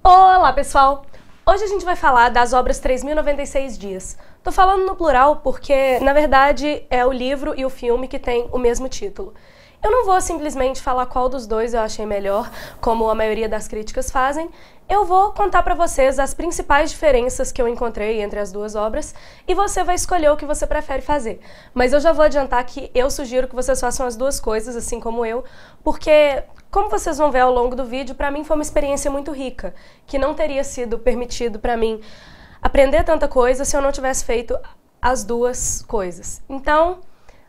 Olá, pessoal! Hoje a gente vai falar das obras 3.096 dias. Tô falando no plural porque, na verdade, é o livro e o filme que tem o mesmo título. Eu não vou simplesmente falar qual dos dois eu achei melhor, como a maioria das críticas fazem. Eu vou contar pra vocês as principais diferenças que eu encontrei entre as duas obras e você vai escolher o que você prefere fazer. Mas eu já vou adiantar que eu sugiro que vocês façam as duas coisas, assim como eu, porque, como vocês vão ver ao longo do vídeo, pra mim foi uma experiência muito rica, que não teria sido permitido pra mim aprender tanta coisa se eu não tivesse feito as duas coisas. Então,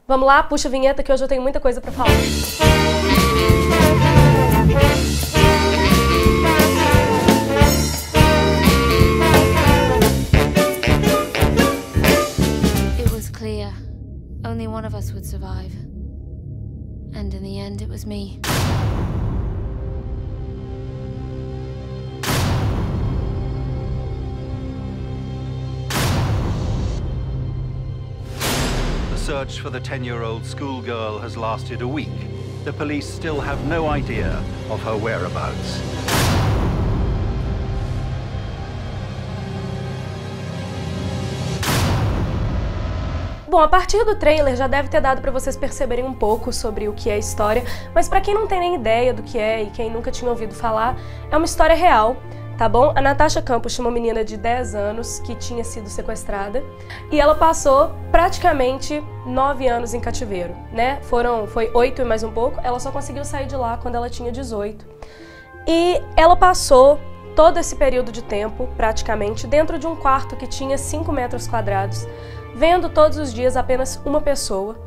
vamos lá, puxa a vinheta que hoje eu tenho muita coisa pra falar. It was clear only one of us would survive. And in the end, it was me. The search for the 10-year-old schoolgirl has lasted a week. The police still have no idea of her whereabouts. Bom, a partir do trailer já deve ter dado pra vocês perceberem um pouco sobre o que é a história, mas pra quem não tem nem ideia do que é e quem nunca tinha ouvido falar, é uma história real, tá bom? A Natasha Campos tinha uma menina de 10 anos que tinha sido sequestrada e ela passou praticamente 9 anos em cativeiro, né? Foi 8 e mais um pouco, ela só conseguiu sair de lá quando ela tinha 18. E ela passou todo esse período de tempo, praticamente, dentro de um quarto que tinha 5 metros quadrados, vendo todos os dias apenas uma pessoa,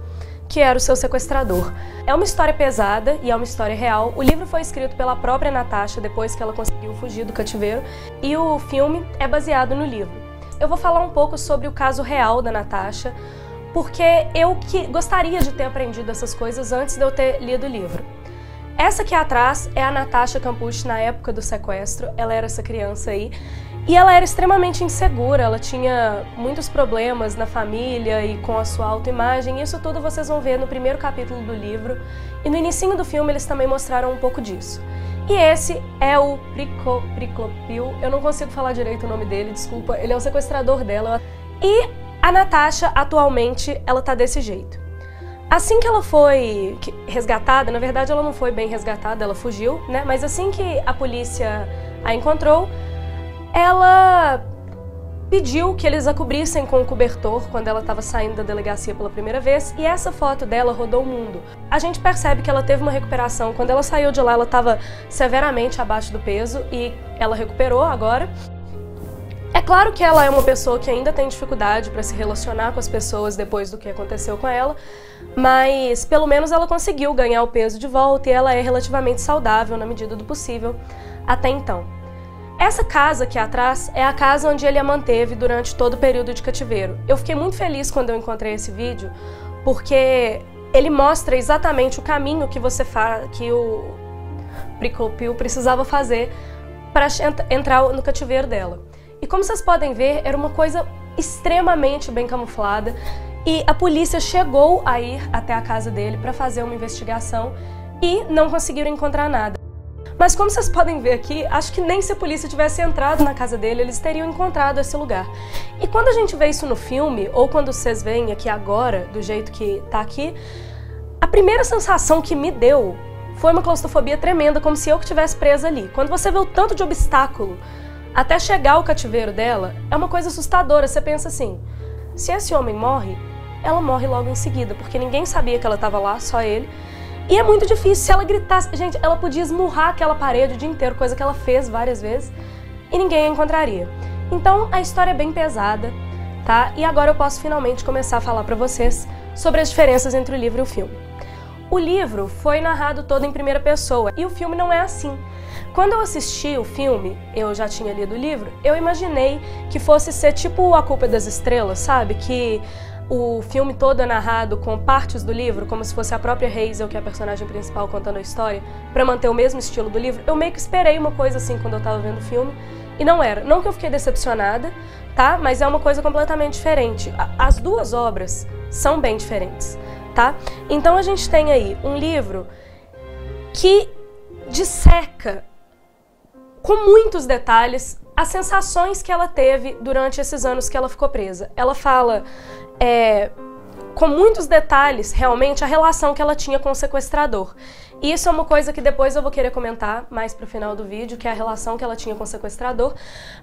que era o seu sequestrador. É uma história pesada e é uma história real. O livro foi escrito pela própria Natasha depois que ela conseguiu fugir do cativeiro e o filme é baseado no livro. Eu vou falar um pouco sobre o caso real da Natasha, porque eu gostaria de ter aprendido essas coisas antes de eu ter lido o livro. Essa aqui atrás é a Natasha Campos na época do sequestro, ela era essa criança aí, e ela era extremamente insegura, ela tinha muitos problemas na família e com a sua autoimagem, isso tudo vocês vão ver no primeiro capítulo do livro, e no inicinho do filme eles também mostraram um pouco disso. E esse é o Priklopil, eu não consigo falar direito o nome dele, desculpa, ele é o sequestrador dela. E a Natasha, atualmente, ela tá desse jeito. Assim que ela foi resgatada, na verdade ela não foi bem resgatada, ela fugiu, né? Mas assim que a polícia a encontrou, ela pediu que eles a cobrissem com um cobertor quando ela estava saindo da delegacia pela primeira vez, e essa foto dela rodou o mundo. A gente percebe que ela teve uma recuperação. Quando ela saiu de lá, ela estava severamente abaixo do peso e ela recuperou agora. É claro que ela é uma pessoa que ainda tem dificuldade para se relacionar com as pessoas depois do que aconteceu com ela, mas pelo menos ela conseguiu ganhar o peso de volta e ela é relativamente saudável na medida do possível até então. Essa casa aqui atrás é a casa onde ele a manteve durante todo o período de cativeiro. Eu fiquei muito feliz quando eu encontrei esse vídeo, porque ele mostra exatamente o caminho que que o Priklopil precisava fazer para entrar no cativeiro dela. E como vocês podem ver, era uma coisa extremamente bem camuflada e a polícia chegou a ir até a casa dele para fazer uma investigação e não conseguiram encontrar nada. Mas como vocês podem ver aqui, acho que nem se a polícia tivesse entrado na casa dele, eles teriam encontrado esse lugar. E quando a gente vê isso no filme, ou quando vocês veem aqui agora, do jeito que tá aqui, a primeira sensação que me deu foi uma claustrofobia tremenda, como se eu que estivesse presa ali. Quando você vê o tanto de obstáculo até chegar ao cativeiro dela, é uma coisa assustadora. Você pensa assim, se esse homem morre, ela morre logo em seguida, porque ninguém sabia que ela estava lá, só ele. E é muito difícil, se ela gritasse, gente, ela podia esmurrar aquela parede o dia inteiro, coisa que ela fez várias vezes, e ninguém a encontraria. Então a história é bem pesada, tá? E agora eu posso finalmente começar a falar pra vocês sobre as diferenças entre o livro e o filme. O livro foi narrado todo em primeira pessoa, e o filme não é assim. Quando eu assisti o filme, eu já tinha lido o livro, eu imaginei que fosse ser tipo A Culpa das Estrelas, sabe? Que o filme todo é narrado com partes do livro, como se fosse a própria Hazel, que é a personagem principal, contando a história, pra manter o mesmo estilo do livro. Eu meio que esperei uma coisa assim quando eu tava vendo o filme, e não era. Não que eu fiquei decepcionada, tá? Mas é uma coisa completamente diferente. As duas obras são bem diferentes, tá? Então a gente tem aí um livro que disseca com muitos detalhes, as sensações que ela teve durante esses anos que ela ficou presa. Ela fala com muitos detalhes, realmente, a relação que ela tinha com o sequestrador. E isso é uma coisa que depois eu vou querer comentar mais pro final do vídeo, que é a relação que ela tinha com o sequestrador.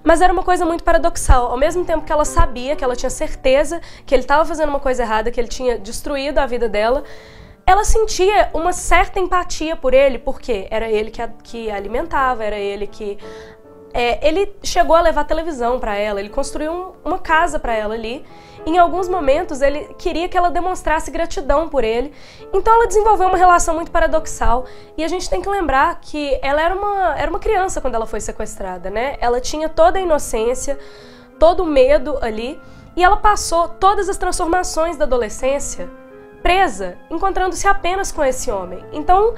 Mas era uma coisa muito paradoxal. Ao mesmo tempo que ela sabia, que ela tinha certeza que ele estava fazendo uma coisa errada, que ele tinha destruído a vida dela, ela sentia uma certa empatia por ele, porque era ele que a alimentava, era ele que... ele chegou a levar televisão para ela, ele construiu uma casa para ela ali. Em alguns momentos ele queria que ela demonstrasse gratidão por ele. Então ela desenvolveu uma relação muito paradoxal. E a gente tem que lembrar que ela era uma criança quando ela foi sequestrada, né? Ela tinha toda a inocência, todo o medo ali. E ela passou todas as transformações da adolescência presa, encontrando-se apenas com esse homem. Então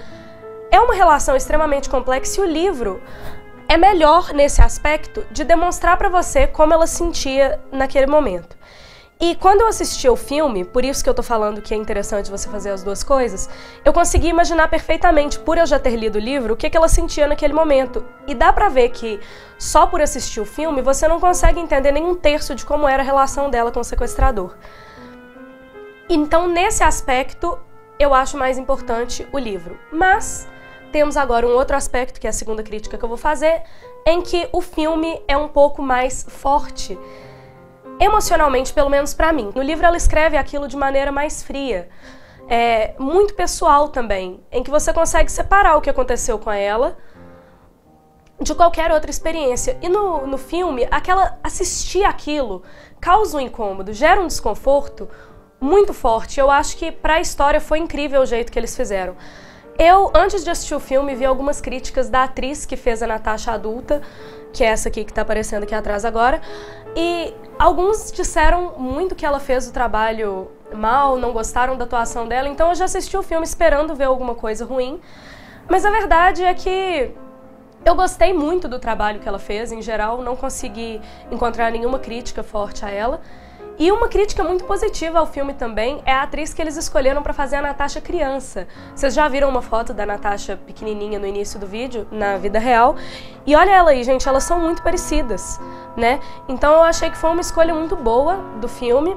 é uma relação extremamente complexa e o livro é melhor nesse aspecto de demonstrar para você como ela sentia naquele momento. E quando eu assisti ao filme, por isso que eu tô falando que é interessante você fazer as duas coisas, eu consegui imaginar perfeitamente, por eu já ter lido o livro, o que ela sentia naquele momento. E dá pra ver que, só por assistir o filme, você não consegue entender nem um terço de como era a relação dela com o sequestrador. Então, nesse aspecto, eu acho mais importante o livro. Mas temos agora um outro aspecto, que é a segunda crítica que eu vou fazer, em que o filme é um pouco mais forte, emocionalmente, pelo menos pra mim. No livro ela escreve aquilo de maneira mais fria, muito pessoal também, em que você consegue separar o que aconteceu com ela de qualquer outra experiência. E no filme, assistir aquilo causa um incômodo, gera um desconforto muito forte. Eu acho que pra história foi incrível o jeito que eles fizeram. Eu, antes de assistir o filme, vi algumas críticas da atriz que fez a Natasha adulta, que é essa aqui que tá aparecendo aqui atrás agora, e alguns disseram muito que ela fez o trabalho mal, não gostaram da atuação dela, então eu já assisti o filme esperando ver alguma coisa ruim, mas a verdade é que eu gostei muito do trabalho que ela fez, em geral, não consegui encontrar nenhuma crítica forte a ela. E uma crítica muito positiva ao filme também é a atriz que eles escolheram para fazer a Natasha criança. Vocês já viram uma foto da Natasha pequenininha no início do vídeo, na vida real? E olha ela aí, gente, elas são muito parecidas, né? Então eu achei que foi uma escolha muito boa do filme.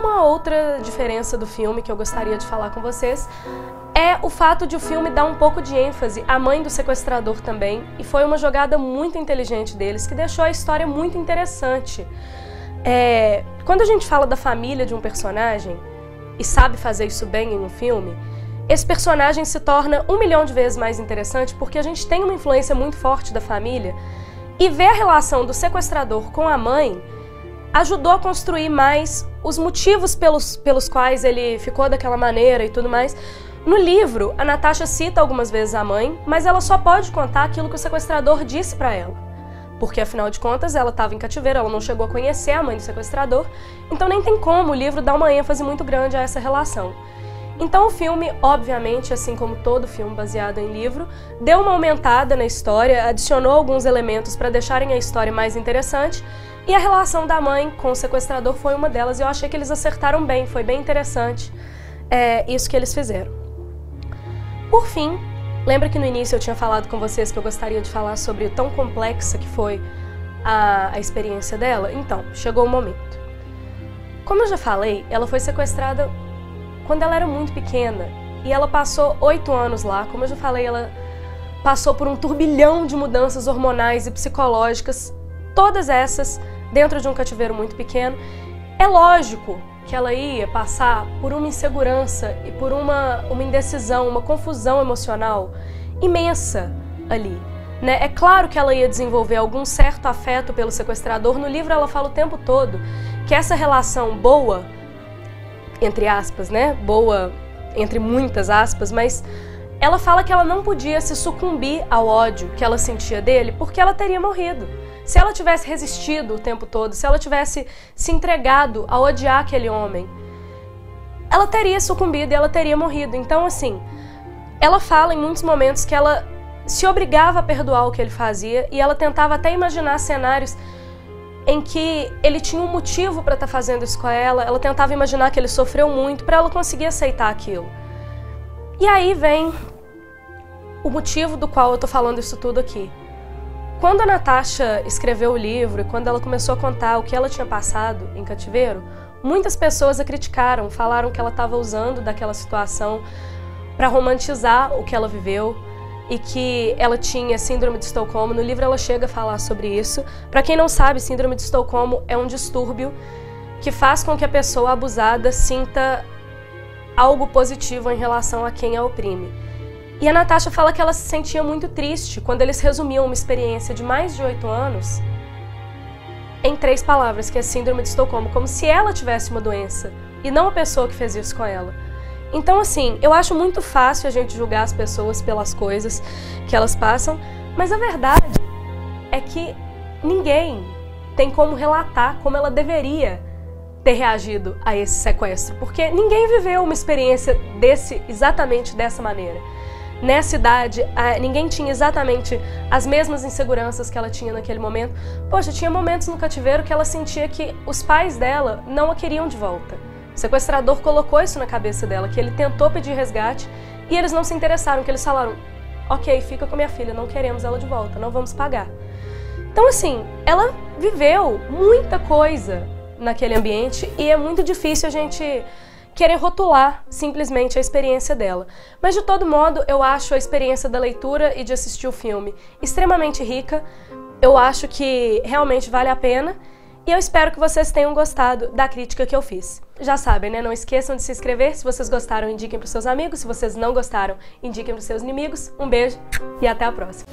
Uma outra diferença do filme que eu gostaria de falar com vocês é o fato de o filme dar um pouco de ênfase à mãe do sequestrador também, e foi uma jogada muito inteligente deles, que deixou a história muito interessante. Quando a gente fala da família de um personagem e sabe fazer isso bem em um filme, esse personagem se torna 1 milhão de vezes mais interessante porque a gente tem uma influência muito forte da família e ver a relação do sequestrador com a mãe ajudou a construir mais os motivos pelos quais ele ficou daquela maneira e tudo mais. No livro, a Natasha cita algumas vezes a mãe, mas ela só pode contar aquilo que o sequestrador disse pra ela. Porque, afinal de contas, ela estava em cativeiro, ela não chegou a conhecer a mãe do sequestrador, então nem tem como o livro dar uma ênfase muito grande a essa relação. Então o filme, obviamente, assim como todo filme baseado em livro, deu uma aumentada na história, adicionou alguns elementos para deixarem a história mais interessante, e a relação da mãe com o sequestrador foi uma delas, e eu achei que eles acertaram bem, foi bem interessante isso que eles fizeram. Por fim, lembra que no início eu tinha falado com vocês que eu gostaria de falar sobre o tão complexa que foi a experiência dela? Então, chegou o momento. Como eu já falei, ela foi sequestrada quando ela era muito pequena e ela passou 8 anos lá. Como eu já falei, ela passou por um turbilhão de mudanças hormonais e psicológicas, todas essas dentro de um cativeiro muito pequeno. É lógico que ela ia passar por uma insegurança e por uma indecisão, uma confusão emocional imensa ali, né? É claro que ela ia desenvolver algum certo afeto pelo sequestrador. No livro ela fala o tempo todo que essa relação boa, entre aspas, né? Boa entre muitas aspas, mas ela fala que ela não podia se sucumbir ao ódio que ela sentia dele porque ela teria morrido. Se ela tivesse resistido o tempo todo, se ela tivesse se entregado a odiar aquele homem, ela teria sucumbido e ela teria morrido. Então, assim, ela fala em muitos momentos que ela se obrigava a perdoar o que ele fazia e ela tentava até imaginar cenários em que ele tinha um motivo para estar fazendo isso com ela tentava imaginar que ele sofreu muito para ela conseguir aceitar aquilo. E aí vem o motivo do qual eu tô falando isso tudo aqui. Quando a Natasha escreveu o livro e quando ela começou a contar o que ela tinha passado em cativeiro, muitas pessoas a criticaram, falaram que ela estava usando daquela situação para romantizar o que ela viveu e que ela tinha síndrome de Estocolmo. No livro ela chega a falar sobre isso. Para quem não sabe, síndrome de Estocolmo é um distúrbio que faz com que a pessoa abusada sinta algo positivo em relação a quem a oprime. E a Natasha fala que ela se sentia muito triste quando eles resumiam uma experiência de mais de 8 anos em 3 palavras, que é síndrome de Estocolmo, como se ela tivesse uma doença e não a pessoa que fez isso com ela. Então, assim, eu acho muito fácil a gente julgar as pessoas pelas coisas que elas passam, mas a verdade é que ninguém tem como relatar como ela deveria ter reagido a esse sequestro, porque ninguém viveu uma experiência exatamente dessa maneira. Nessa idade, ninguém tinha exatamente as mesmas inseguranças que ela tinha naquele momento. Poxa, tinha momentos no cativeiro que ela sentia que os pais dela não a queriam de volta. O sequestrador colocou isso na cabeça dela, que ele tentou pedir resgate e eles não se interessaram, que eles falaram: ok, fica com minha filha, não queremos ela de volta, não vamos pagar. Então, assim, ela viveu muita coisa naquele ambiente e é muito difícil a gente querer rotular simplesmente a experiência dela. Mas, de todo modo, eu acho a experiência da leitura e de assistir o filme extremamente rica. Eu acho que realmente vale a pena e eu espero que vocês tenham gostado da crítica que eu fiz. Já sabem, né? Não esqueçam de se inscrever. Se vocês gostaram, indiquem para os seus amigos. Se vocês não gostaram, indiquem para os seus inimigos. Um beijo e até a próxima.